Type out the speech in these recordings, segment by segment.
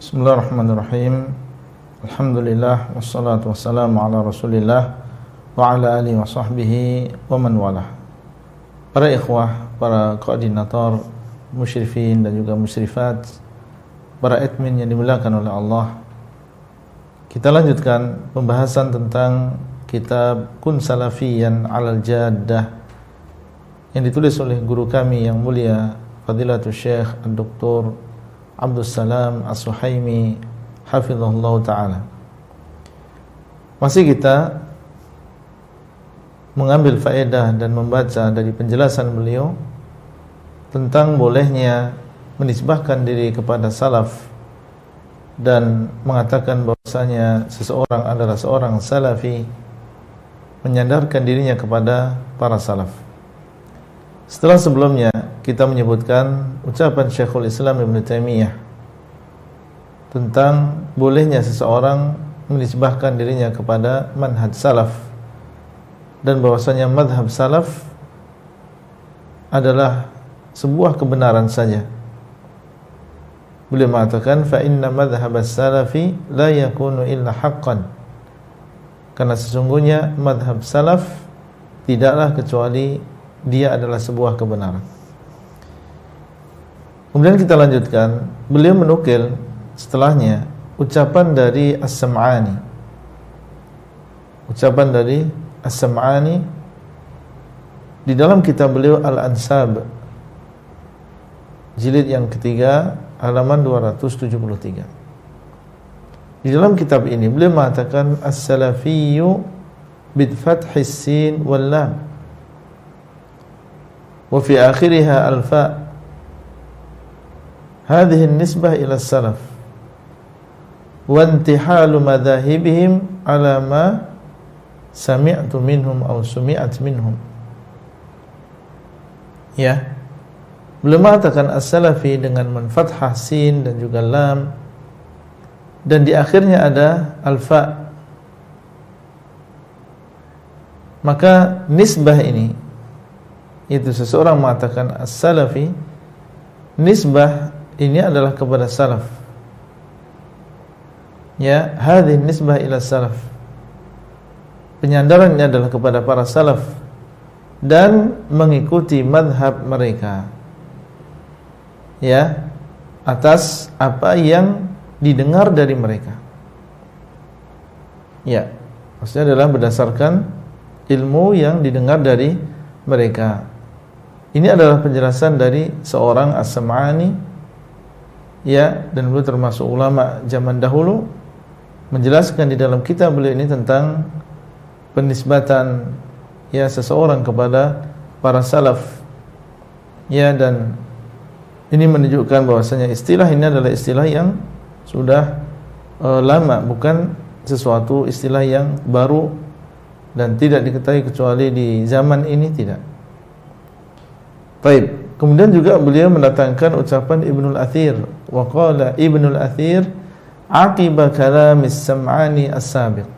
Bismillahirrahmanirrahim. Alhamdulillah wassalatu wassalamu ala Rasulillah wa ala alihi wa sahbihi wa man walah. Para ikhwah, para koordinator, musyrifin dan juga musyrifat, para admin yang dimuliakan oleh Allah. Kita lanjutkan pembahasan tentang kitab Kun Salafiyan 'alal Jaddah yang ditulis oleh guru kami yang mulia Fadilatul Syekh Dr. Abdul Salam As-Suhaimi hafizahullah ta'ala. Masih kita mengambil faedah dan membaca dari penjelasan beliau tentang bolehnya menisbahkan diri kepada salaf dan mengatakan bahwasanya seseorang adalah seorang salafi, menyandarkan dirinya kepada para salaf. Setelah sebelumnya kita menyebutkan ucapan Syekhul Islam Ibn Taimiyah tentang bolehnya seseorang menisbahkan dirinya kepada manhaj salaf, dan bahwasanya madhab salaf adalah sebuah kebenaran saja. Beliau mengatakan fa inna madhhabas salafi la yakunu illa haqqan, karena sesungguhnya madhab salaf tidaklah kecuali dia adalah sebuah kebenaran. Kemudian kita lanjutkan, beliau menukil setelahnya ucapan dari As-Sam'ani. Ucapan dari As-Sam'ani di dalam kitab beliau Al-Ansab, jilid yang ketiga, halaman 273. Di dalam kitab ini beliau mengatakan as-salafiyyu bidfathis sin wal lam wa fi akhiriha al-fa. Hadhihi an-nisbah ila as-salaf wa intihalu madhahibihim ala ma sami'tu minhum aw sumi'at minhum. Ya, beliau mengatakan as-salafi dengan menfathah sin dan juga lam, dan di akhirnya ada al-fa. Maka nisbah ini, itu seseorang mengatakan as-salafi, nisbah ini adalah kepada salaf. Ya, hadhihi nisbah ila salaf, penyandarannya adalah kepada para salaf dan mengikuti madhab mereka, ya, atas apa yang didengar dari mereka. Ya, maksudnya adalah berdasarkan ilmu yang didengar dari mereka. Ini adalah penjelasan dari seorang As-Sam'ani, ya, dan beliau termasuk ulama zaman dahulu, menjelaskan di dalam kitab beliau ini tentang penisbatan, ya, seseorang kepada para salaf, ya, dan ini menunjukkan bahwasanya istilah ini adalah istilah yang sudah lama, bukan sesuatu istilah yang baru dan tidak diketahui kecuali di zaman ini, tidak. Baik, kemudian juga beliau mendatangkan ucapan Ibnul Athir, wa qala Ibnul Athir aqiba kalamis Sam'ani as-sabiq.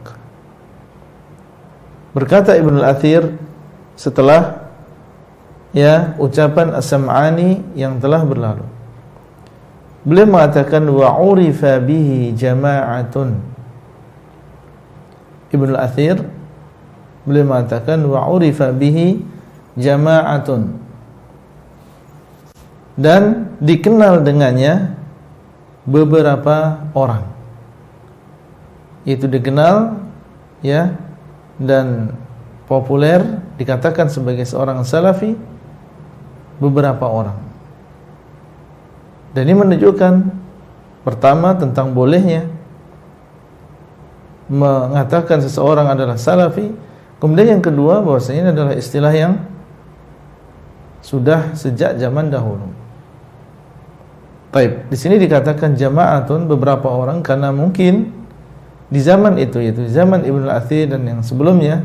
Berkata Ibnul Athir setelah, ya, ucapan As-Sam'ani yang telah berlalu, beliau mengatakan wa urifa bihi jama'atun. Ibnul Athir beliau mengatakan wa urifa bihi jama'atun, dan dikenal dengannya beberapa orang. Itu dikenal, ya, dan populer, dikatakan sebagai seorang salafi beberapa orang. Dan ini menunjukkan pertama tentang bolehnya mengatakan seseorang adalah salafi. Kemudian yang kedua, bahwasanya ini adalah istilah yang sudah sejak zaman dahulu. Baik, di sini dikatakan jama'atun, beberapa orang, karena mungkin di zaman itu, yaitu zaman Ibnul Athir dan yang sebelumnya,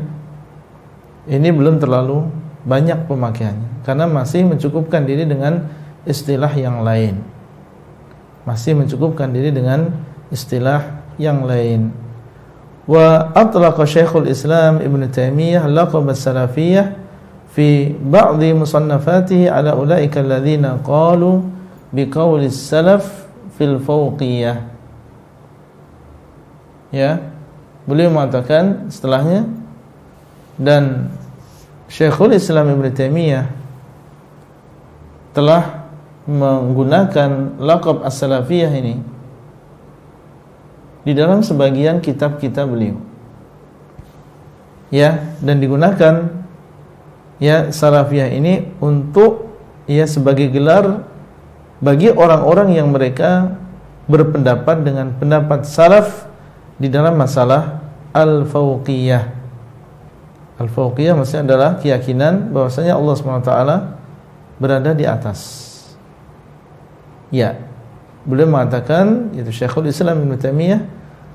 ini belum terlalu banyak pemakaiannya, karena masih mencukupkan diri dengan istilah yang lain. Masih mencukupkan diri dengan istilah yang lain. Wa atlaqa Syekhul Islam Ibn Taimiyah laqab as-salafiyyah fi ba'dhi musannafatihi ala ulaika alladhina qalu biqaulis salaf fil fawqiyah. Ya, beliau mengatakan setelahnya, dan Syekhul Islam Ibnu Taimiyah telah menggunakan laqab as-salafiyah ini di dalam sebagian kitab-kitab beliau. Ya, dan digunakan ya salafiyah ini untuk ya sebagai gelar bagi orang-orang yang mereka berpendapat dengan pendapat salaf di dalam masalah al-fauqiyah. Al-fauqiyah maksudnya adalah keyakinan bahwasanya Allah SWT berada di atas. Ya, beliau mengatakan, yaitu Syekhul Islam Ibnu Taimiyah,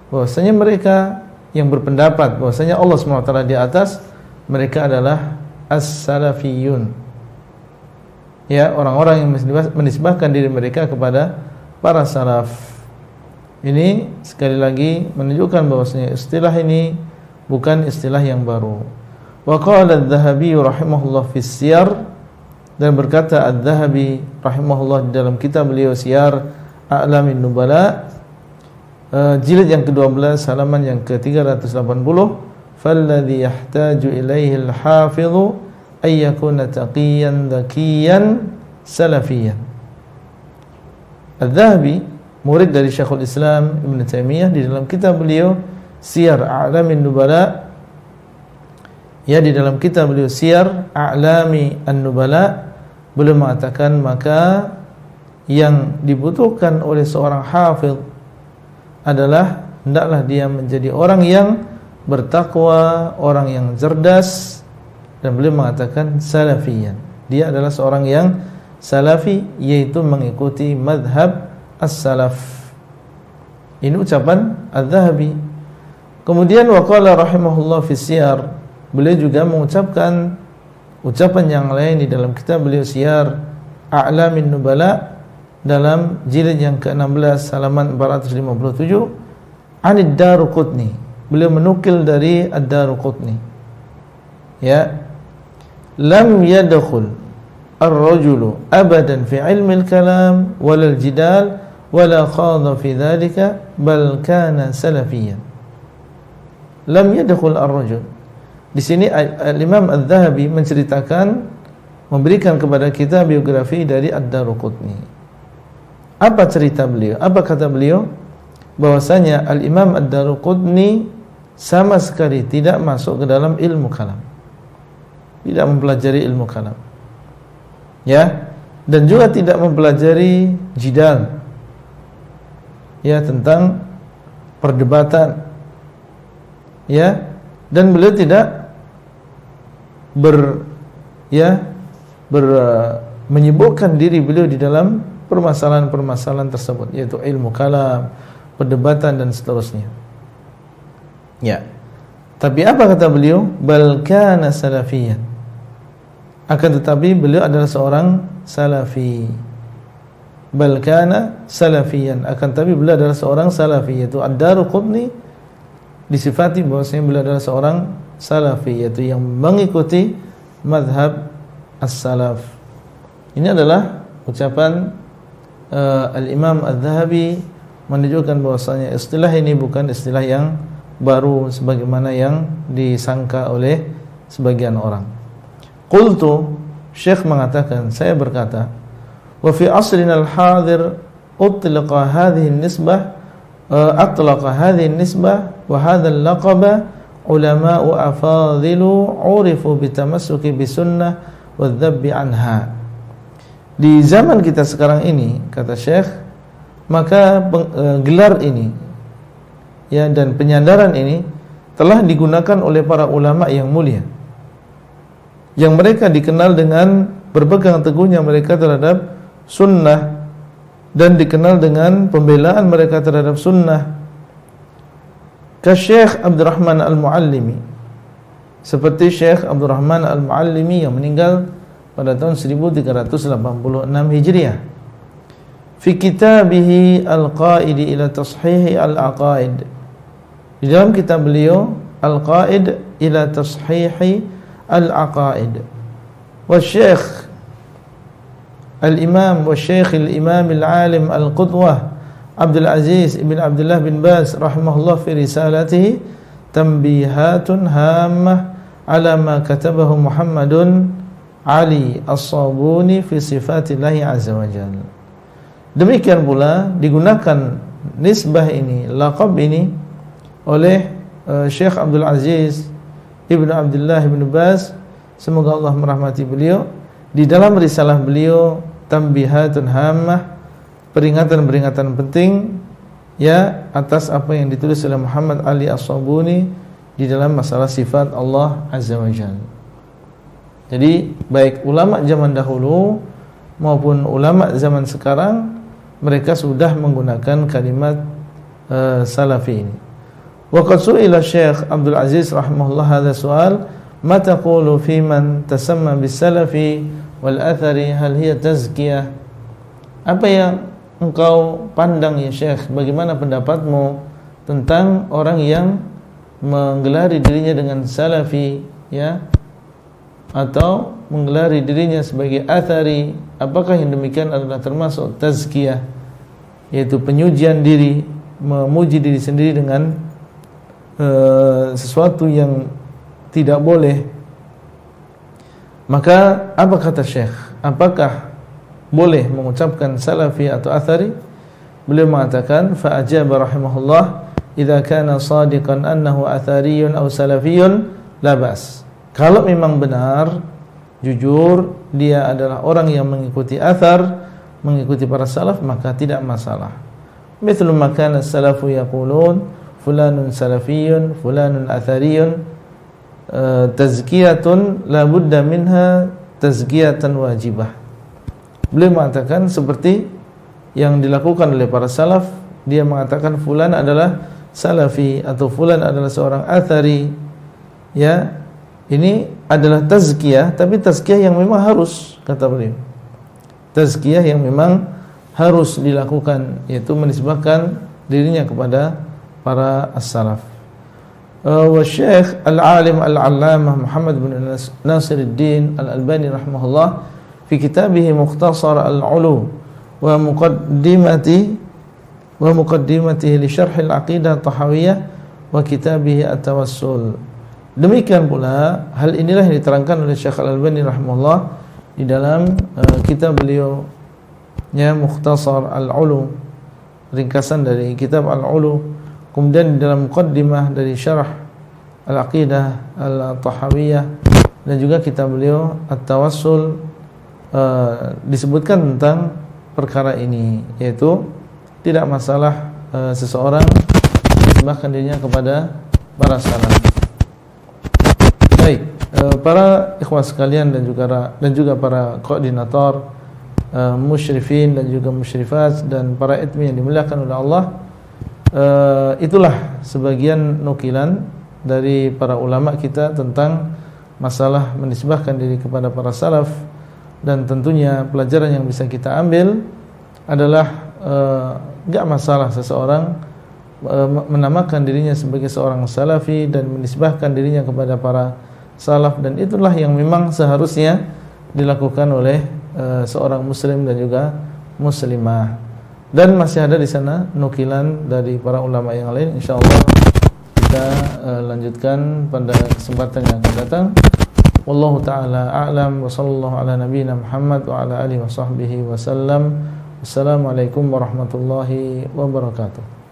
bahwasanya mereka yang berpendapat bahwasanya Allah SWT di atas, mereka adalah as-salafiyun. Ya, orang-orang yang menisbahkan diri mereka kepada para salaf. Ini sekali lagi menunjukkan bahwasanya istilah ini bukan istilah yang baru. Wa qala adz-Dzahabi rahimahullah fi Siyar, dan berkata adz-Dzahabi rahimahullah di dalam kitab beliau Siyar A'lamin Nubala, jilid yang ke-12 halaman yang ke-380, falladzi yahtaju ilaihi al-hafidhu ay yakuna taqiyan dzakiyan salafiyan. Adz-Dzahabi, murid dari Syekhul Islam Ibnu Taimiyah, di dalam kitab beliau Siyar A'lamin Nubala, ya, di dalam kitab beliau Siyar A'lami An-Nubala, beliau mengatakan maka yang dibutuhkan oleh seorang hafidh adalah hendaklah dia menjadi orang yang bertakwa, orang yang cerdas, dan beliau mengatakan salafiyan. Dia adalah seorang yang salafi, yaitu mengikuti madhab as-salaf. Ini ucapan adz-Dzahabi. Kemudian waqala rahimahullah fi Siyar, beliau juga mengucapkan ucapan yang lain di dalam kitab beliau Siyar A'lamin Nubala dalam jilid yang ke-16 halaman 457, Anid Daruqutni, beliau menukil dari Ad-Daruqutni, ya, lam yadkhul ar-rajulu abadan fi ilmi al-kalam wal jidal wala khadha fi dhalika bal kana salafiyan. Lam yadkhul ar-rajul. Di sini Al-Imam Adz-Dzahabi menceritakan, memberikan kepada kita biografi dari Ad-Daruqutni. Apa cerita beliau? Apa kata beliau? Bahwasanya Al-Imam Ad-Daruqutni sama sekali tidak masuk ke dalam ilmu kalam. Tidak mempelajari ilmu kalam. Ya, dan juga tidak mempelajari jidal. Ya, tentang perdebatan. Ya, dan beliau tidak menyibukkan diri beliau di dalam permasalahan-permasalahan tersebut, yaitu ilmu kalam, perdebatan dan seterusnya. Ya. Tapi apa kata beliau? Bal kana salafiyan. Akan tetapi beliau adalah seorang salafi. Bal kana salafiyan. Akan tetapi beliau adalah seorang salafi, yaitu Ad-Daruqutni disifati bahwasanya beliau adalah seorang salafi, yaitu yang mengikuti mazhab as-salaf. Ini adalah ucapan Al-Imam Adz-Dzahabi, menunjukkan bahwasanya istilah ini bukan istilah yang baru sebagaimana yang disangka oleh sebagian orang. Qultu, Syekh mengatakan, saya berkata, wa fi asrina al-hadir utlaqa hadhihi an-nisbah wa hadha al-laqaba ulama'u afadhilu urifu bitamassuki bisunnah wa dhabbi anha. Di zaman kita sekarang ini, kata Syekh, maka gelar ini, ya, dan penyandaran ini telah digunakan oleh para ulama yang mulia, yang mereka dikenal dengan berpegang teguhnya mereka terhadap sunnah dan dikenal dengan pembelaan mereka terhadap sunnah. Syekh Abdurrahman Al-Muallimi, seperti Syekh Abdurrahman Al-Muallimi yang meninggal pada tahun 1386 Hijriah. Fi kitabihi Al-Qaid ila Tashih Al-Aqaid, di dalam kitab beliau Al-Qaid ila Tashih Al-Aqaid. Wa Syekh Al-Imam wa Syekh Al-Imam Al-Alim Al-Qudwah Abdul Aziz ibn Abdullah bin Baz rahimahullah fi risalatihi tanbihatun hammah ala ma katabahu Muhammadun Ali As-Sabuni fi sifatillahi azza wa jalla. Demikian pula digunakan nisbah ini, laqab ini oleh Syekh Abdul Aziz ibn Abdullah bin Baz, semoga Allah merahmati beliau, di dalam risalah beliau Tanbihatun Hammah, peringatan-peringatan penting ya atas apa yang ditulis oleh Muhammad Ali As-Sabuni di dalam masalah sifat Allah Azza wa Jalla. Jadi baik ulama zaman dahulu maupun ulama zaman sekarang, mereka sudah menggunakan kalimat salafi ini. Wa qad su'ila Syekh Abdul Aziz rahimahullah hadha soal, ma taqulu fi man tasamma bis salafi wal athari, hal hiya tazkiyah? Apa yang engkau pandang ya Syekh, bagaimana pendapatmu tentang orang yang menggelari dirinya dengan salafi ya, atau menggelari dirinya sebagai athari? Apakah yang demikian adalah termasuk tazkiyah, yaitu penyucian diri, memuji diri sendiri dengan sesuatu yang tidak boleh? Maka apa kata Syekh, apakah boleh mengucapkan salafi atau athari? Beliau mengatakan, fa ajaba rahimahullah, idza kana shadiqan annahu athariyun aw salafiyun la bas. Kalau memang benar, jujur dia adalah orang yang mengikuti athar, mengikuti para salaf, maka tidak masalah. Mithlu ma kana as-salafu yaqulun fulanun salafiyun fulanun athariyun, tazkiyatun la budda minha tazkiyatan wajibah. Beliau mengatakan seperti yang dilakukan oleh para salaf, dia mengatakan fulan adalah salafi atau fulan adalah seorang athari ya. Ini adalah tazkiyah, tapi tazkiyah yang memang harus, kata beliau. Tazkiyah yang memang harus dilakukan, yaitu menisbahkan dirinya kepada para as-salaf. Wa Syekh al-alim al-allamah Muhammad bin Nasiruddin al-Albani rahimahullah fi kitabih Mukhtasar al-Ulu wa muqaddimatihi li syarh al-aqidah tahawiyah wa kitabih at-tawassul. Demikian pula hal inilah yang diterangkan oleh Syekh Al-Albani rahimahullah di dalam kitab beliau ya Mukhtasar al-Ulu, ringkasan dari kitab al-Ulu, kemudian di dalam muqaddimah dari syarah al-aqidah al-tahawiyah, dan juga kitab beliau at-tawassul, disebutkan tentang perkara ini, yaitu tidak masalah seseorang menisbahkan dirinya kepada para salaf. Baik, para ikhwah sekalian dan juga para koordinator, musyrifin dan juga musyrifat, dan para idmi yang dimuliakan oleh Allah, itulah sebagian nukilan dari para ulama kita tentang masalah menisbahkan diri kepada para salaf. Dan tentunya pelajaran yang bisa kita ambil adalah enggak masalah seseorang menamakan dirinya sebagai seorang salafi dan menisbahkan dirinya kepada para salaf, dan itulah yang memang seharusnya dilakukan oleh seorang muslim dan juga muslimah. Dan masih ada di sana nukilan dari para ulama yang lain, insyaallah kita lanjutkan pada kesempatan yang akan datang. Wallahu ta'ala a'lam wa sallallahu ala nabiyyina Muhammad wa ala alihi wa sahbihi wa sallam. Wassalamualaikum warahmatullahi wabarakatuh.